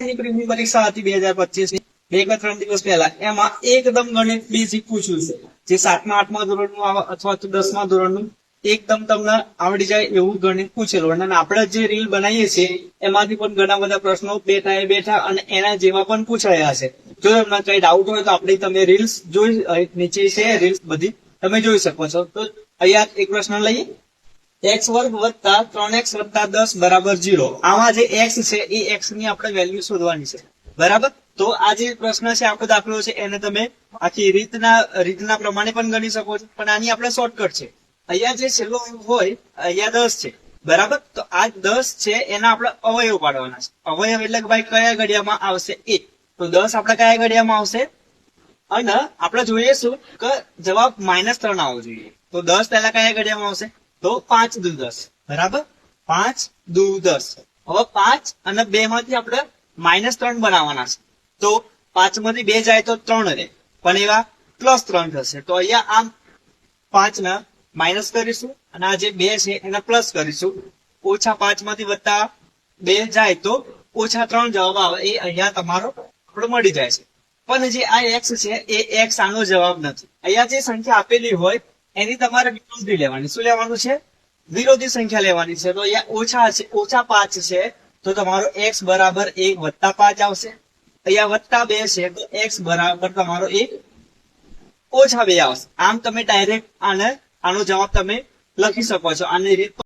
માટેની પ્રીમિયમ પરીક્ષા હતી 2025 ની 2 કે 3 દિવસ પહેલા, એમાં એકદમ ગણિત બેઝિક પૂછ્યું છે, જે 7મા 8મા ધોરણનું અથવા તો 10મા ધોરણનું એકદમ તમને આવડી જાય એવું ગણિત પૂછેલું. અને આપણે જે રીલ બનાવીએ છીએ એમાંથી પણ ઘણા બધા પ્રશ્નો બેઠા અને એના જેવા પણ પૂછાયા છે. જો તમને કઈ ડાઉટ હોય તો આપણે તમે રીલ્સ જોઈ, નીચે છે રીલ્સ બધી તમે જોઈ શકો છો. તો અહીંયા એક પ્રશ્ન લઈએ, x વર્ગ વત્તા 3x વત્તા 10 બરાબર 0. આમાં જે x છે એ x ની આપણે વેલ્યુ શોધવાની છે, બરાબર. તો આ જે પ્રશ્ન છે, આપણો દાખલો છે, એને તમે આખી રીતના પ્રમાણે પણ ગણી શકો છો, પણ આની આપણે શોર્ટકટ છે. અહીંયા જે છેલ્લો હોય અહીંયા 10 છે, બરાબર. તો આ 10 છે એના આપણે અવયવ પાડવાના છે. અવયવ એટલે કે ભાઈ કયા ઘડિયામાં આવશે એ. તો 10 આપણે કયા ઘડિયામાં આવશે, અને આપણે જોઈએ શું કે જવાબ -3 આવવો જોઈએ. તો 10 પહેલા કયા ઘડિયામાં આવશે, તો 5 દુ 10, બરાબર. 5 દુ 10. હવે 5 અને 2 માંથી આપણે -3 બનાવવાના છે. તો 5 માંથી 2 જાય તો 3 રહે, પણ એવા +3 થશે. તો અહીંયા આમ 5 ને માઇનસ કરીશું અને આ જે 2 છે એને પ્લસ કરીશું. -5 માંથી +2 જાય તો -3 જવાબ આવે, એ અહીંયા તમારો આપણો મળી જાય છે. પણ જે આ x છે એ x આનો જવાબ નથી. અહીંયા જે સંખ્યા આપેલી હોય એની તમારે વિરોધી લેવાની. શું લેવાનું છે, વિરોધી સંખ્યા લેવાની છે. તો અહીંયા ઓછા છે, -5 છે, તો તમારો x બરાબર 1 વત્તા 5 આવશે. અહીંયા +2 છે તો x બરાબર તમારો 1 ઓછા 2 આવશે. આમ તમે ડાયરેક્ટ આનો જવાબ તમે લખી શકો છો. આની રીત